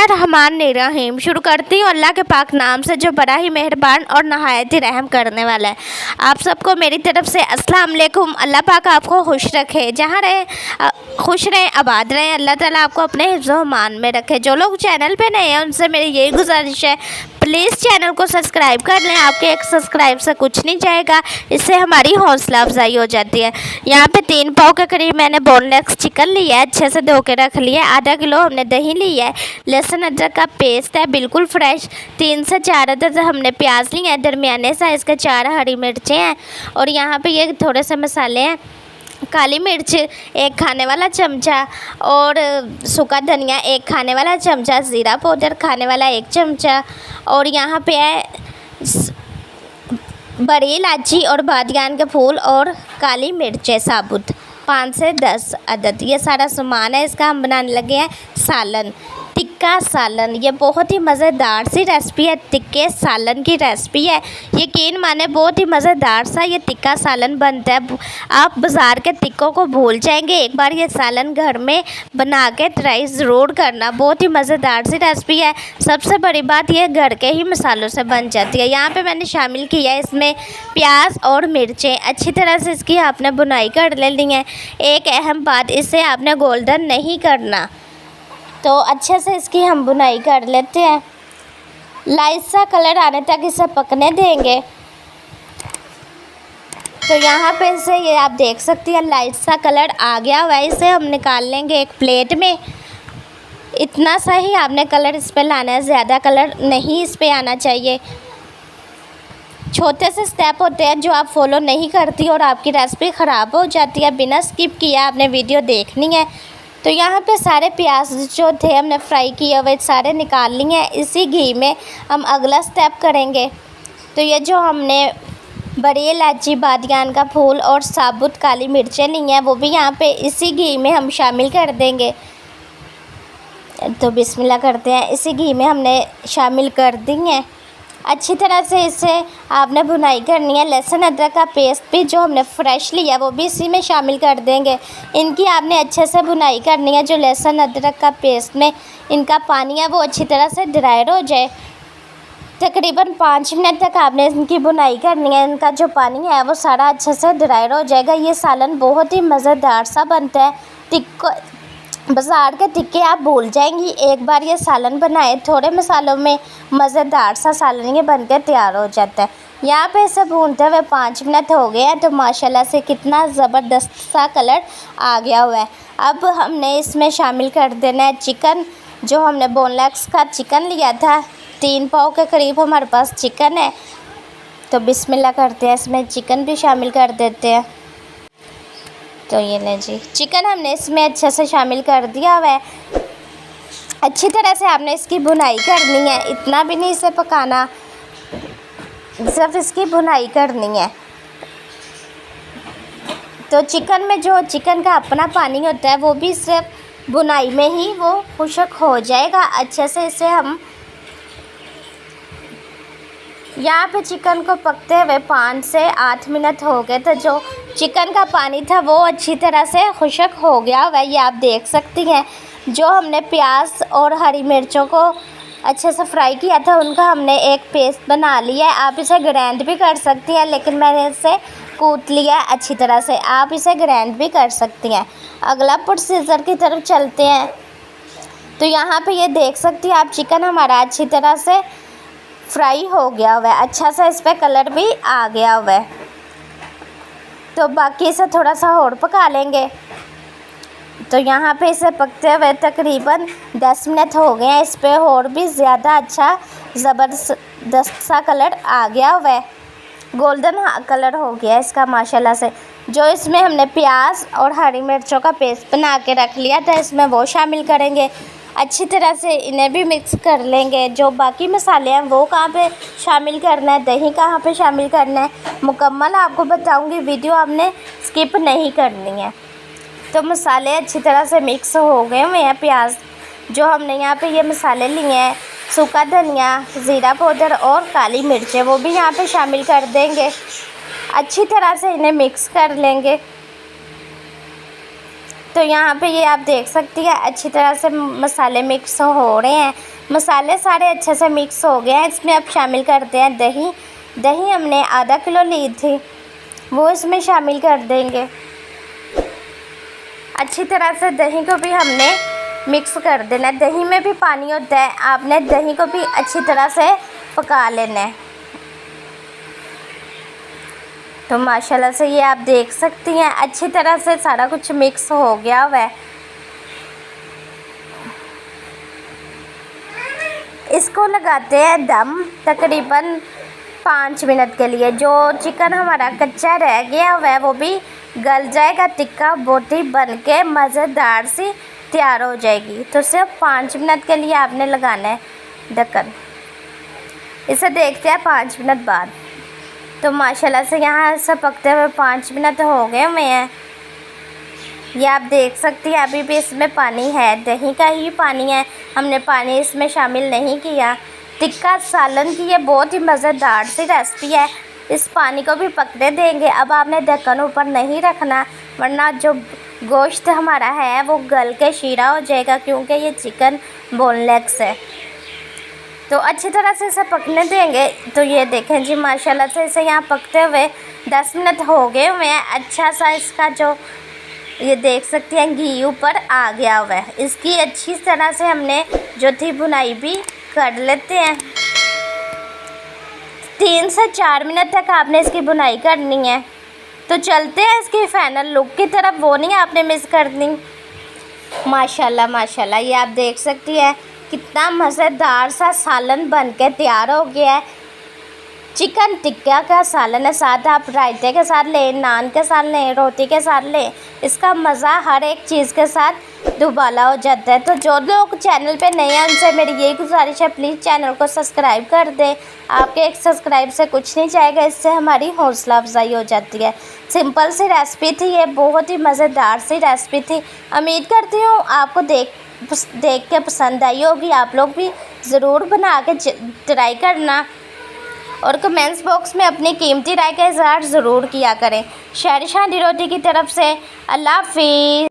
बिस्मिल्लाहिर्रहमानिर्रहीम। शुरू करती हूँ अल्लाह के पाक नाम से जो बड़ा ही मेहरबान और नहायत ही रहम करने वाला है। आप सबको मेरी तरफ से अस्सलाम वालेकुम। अल्लाह पाक आपको खुश रखे, जहाँ रहे खुश रहें, आबाद रहें। अल्लाह ताला आपको अपने हिफ्ज़-ओ मान में रखे। जो लोग चैनल पे नए हैं उनसे मेरी यही गुजारिश है, प्लीज़ चैनल को सब्सक्राइब कर लें। आपके एक सब्सक्राइब से कुछ नहीं जाएगा, इससे हमारी हौसला अफजाई हो जाती है। यहाँ पे 3 पाव के करीब मैंने बोनलेस चिकन लिया है, अच्छे से धो के रख लिया है। आधा किलो हमने दही ली है, लहसुन अदरक का पेस्ट है बिल्कुल फ्रेश। 3 से 4 अदद हमने प्याज लिए हैं, दरमियाने साइज़ के 4 हरी मिर्चें हैं। और यहाँ पे ये थोड़े से मसाले हैं, काली मिर्च 1 खाने वाला चमचा, और सूखा धनिया 1 खाने वाला चमचा, ज़ीरा पाउडर खाने वाला 1 चमचा, और यहाँ पे है बड़ी इलायची और बादियान के फूल और काली मिर्चें साबुत 5 से 10 अदद। ये सारा सामान है। इसका हम बनाने लगे हैं सालन, टिक्का सालन। ये बहुत ही मज़ेदार सी रेसिपी है, टिक्के सालन की रेसिपी है। यकीन माने बहुत ही मज़ेदार सा ये टिक्का सालन बनता है। आप बाज़ार के टिक्कों को भूल जाएंगे, एक बार ये सालन घर में बना के ट्राई ज़रूर करना। बहुत ही मज़ेदार सी रेसिपी है। सबसे बड़ी बात ये घर के ही मसालों से बन जाती है। यहाँ पे मैंने शामिल किया है इसमें प्याज और मिर्चें। अच्छी तरह से इसकी आपने बुनाई कर लेनी है। एक अहम बात, इसे आपने गोल्डन नहीं करना, तो अच्छे से इसकी हम बुनाई कर लेते हैं। लाइट सा कलर आने तक इसे पकने देंगे। तो यहाँ पे इसे ये आप देख सकती हैं लाइट सा कलर आ गया हुआ है। इसे हम निकाल लेंगे एक प्लेट में। इतना सा ही आपने कलर इस पे लाना है, ज़्यादा कलर नहीं इस पे आना चाहिए। छोटे से स्टेप होते हैं जो आप फॉलो नहीं करती और आपकी रेसिपी ख़राब हो जाती है। बिना स्किप किए आपने वीडियो देखनी है। तो यहाँ पे सारे प्याज जो थे हमने फ्राई किए हुए सारे निकाल लिए हैं। इसी घी में हम अगला स्टेप करेंगे। तो ये जो हमने बड़ी इलायची, बादियान का फूल और साबुत काली मिर्चें ली हैं, वो भी यहाँ पे इसी घी में हम शामिल कर देंगे। तो बिस्मिल्लाह करते हैं। इसी घी में हमने शामिल कर दी हैं। अच्छी तरह से इसे आपने भुनाई करनी है। लहसुन अदरक का पेस्ट भी जो हमने फ्रेश लिया वो भी इसी में शामिल कर देंगे। इनकी आपने अच्छे से भुनाई करनी है। जो लहसुन अदरक का पेस्ट में इनका पानी है वो अच्छी तरह से ड्राई हो जाए। तकरीबन 5 मिनट तक आपने इनकी भुनाई करनी है। इनका जो पानी है वो सारा अच्छे से ड्राई हो जाएगा। ये सालन बहुत ही मज़ेदार सा बनता है। टिक्को बाज़ार के टिक्के आप भूल जाएंगी, एक बार ये सालन बनाए, थोड़े मसालों में मज़ेदार सा सालन ये बनकर तैयार हो जाता है। यहाँ पे इसे भूनते हुए 5 मिनट हो गए हैं। तो माशाल्लाह से कितना ज़बरदस्त सा कलर आ गया हुआ है। अब हमने इसमें शामिल कर देना है चिकन। जो हमने बोनलेस का चिकन लिया था, 3 पाव के करीब हमारे पास चिकन है। तो बिस्मिल्लाह करते हैं, इसमें चिकन भी शामिल कर देते हैं। तो ये लें जी, चिकन हमने इसमें अच्छे से शामिल कर दिया हुआ है। अच्छी तरह से आपने इसकी भुनाई करनी है, इतना भी नहीं इसे पकाना, सिर्फ इसकी भुनाई करनी है। तो चिकन में जो चिकन का अपना पानी होता है वो भी सिर्फ भुनाई में ही वो खुश्क हो जाएगा। अच्छे से इसे हम यहाँ पे चिकन को पकते हुए 5 से 8 मिनट हो गए थे। जो चिकन का पानी था वो अच्छी तरह से खुश्क हो गया हुआ है, ये आप देख सकती हैं। जो हमने प्याज और हरी मिर्चों को अच्छे से फ्राई किया था उनका हमने एक पेस्ट बना लिया है। आप इसे ग्राइंड भी कर सकती हैं, लेकिन मैंने इसे कूट लिया है अच्छी तरह से। आप इसे ग्राइंड भी कर सकती हैं। अगला प्रोसीजर की तरफ चलते हैं। तो यहाँ पे ये देख सकती हैं आप, चिकन हमारा अच्छी तरह से फ्राई हो गया हुआ है। अच्छा सा इस पर कलर भी आ गया हुआ है। तो बाकी इसे थोड़ा सा और पका लेंगे। तो यहाँ पे इसे पकते हुए तकरीबन 10 मिनट हो गए हैं। इस पर और भी ज़्यादा अच्छा ज़बरदस्त सा कलर आ गया हुआ है, गोल्डन कलर हो गया है इसका माशाल्लाह से। जो इसमें हमने प्याज और हरी मिर्चों का पेस्ट बना के रख लिया था, इसमें वो शामिल करेंगे। अच्छी तरह से इन्हें भी मिक्स कर लेंगे। जो बाकी मसाले हैं वो कहाँ पे शामिल करना है, दही कहाँ पे शामिल करना है, मुकम्मल आपको बताऊंगी, वीडियो आपने स्किप नहीं करनी है। तो मसाले अच्छी तरह से मिक्स हो गए हुए हैं। प्याज जो हमने यहाँ पे ये मसाले लिए हैं, सूखा धनिया, ज़ीरा पाउडर और काली मिर्चें, वो भी यहाँ पे शामिल कर देंगे। अच्छी तरह से इन्हें मिक्स कर लेंगे। तो यहाँ पे ये आप देख सकती हैं अच्छी तरह से मसाले मिक्स हो रहे हैं। मसाले सारे अच्छे से मिक्स हो गए हैं। इसमें अब शामिल करते हैं दही। दही हमने आधा किलो ली थी, वो इसमें शामिल कर देंगे। अच्छी तरह से दही को भी हमने मिक्स कर देना है। दही में भी पानी होता है, आपने दही को भी अच्छी तरह से पका लेना है। तो माशाल्लाह से ये आप देख सकती हैं अच्छी तरह से सारा कुछ मिक्स हो गया हुआ है। इसको लगाते हैं दम तकरीबन 5 मिनट के लिए। जो चिकन हमारा कच्चा रह गया हुआ है वो भी गल जाएगा, टिक्का बोटी बन के मज़ेदार सी तैयार हो जाएगी। तो सिर्फ 5 मिनट के लिए आपने लगाना है ढक्कन। इसे देखते हैं 5 मिनट बाद। तो माशाल्लाह से यहाँ से पकते हुए 5 मिनट हो गए हुए हैं। ये आप देख सकती हैं अभी भी इसमें पानी है, दही का ही पानी है, हमने पानी इसमें शामिल नहीं किया। टिक्का सालन की ये बहुत ही मज़ेदार सी रेसिपी है। इस पानी को भी पकने देंगे। अब आपने ढक्कन ऊपर नहीं रखना, वरना जो गोश्त हमारा है वो गल के शीरा हो जाएगा, क्योंकि ये चिकन बोनलेस है। तो अच्छी तरह से इसे पकने देंगे। तो ये देखें जी माशाल्लाह से इसे यहाँ पकते हुए 10 मिनट हो गए हुए हैं। अच्छा सा इसका जो ये देख सकते हैं घी ऊपर आ गया हुआ है। इसकी अच्छी तरह से हमने जो थी भुनाई भी कर लेते हैं। 3 से 4 मिनट तक आपने इसकी भुनाई करनी है। तो चलते हैं इसकी फाइनल लुक की तरफ, वो नहीं आपने मिस करनी। माशाल्लाह माशाल्लाह ये आप देख सकती है कितना मज़ेदार सा सालन बन के तैयार हो गया है। चिकन टिक्का का सालन है, साथ आप रायते के साथ लें, नान के साथ लें, रोटी के साथ लें। इसका मज़ा हर एक चीज़ के साथ दुबाला हो जाता है। तो जो लोग चैनल पे नए हैं उनसे मेरी यही गुजारिश है, प्लीज़ चैनल को सब्सक्राइब कर दें। आपके एक सब्सक्राइब से कुछ नहीं जाएगा, इससे हमारी हौसला अफजाई हो जाती है। सिंपल सी रेसिपी थी ये, बहुत ही मज़ेदार सी रेसिपी थी। उम्मीद करती हूँ आपको देख के पसंद आई होगी। आप लोग भी ज़रूर बना के ट्राई करना और कमेंट्स बॉक्स में अपनी कीमती राय का इज़हार ज़रूर किया करें। शहर शादी रोटी की तरफ से अल्लाह हाफिज़।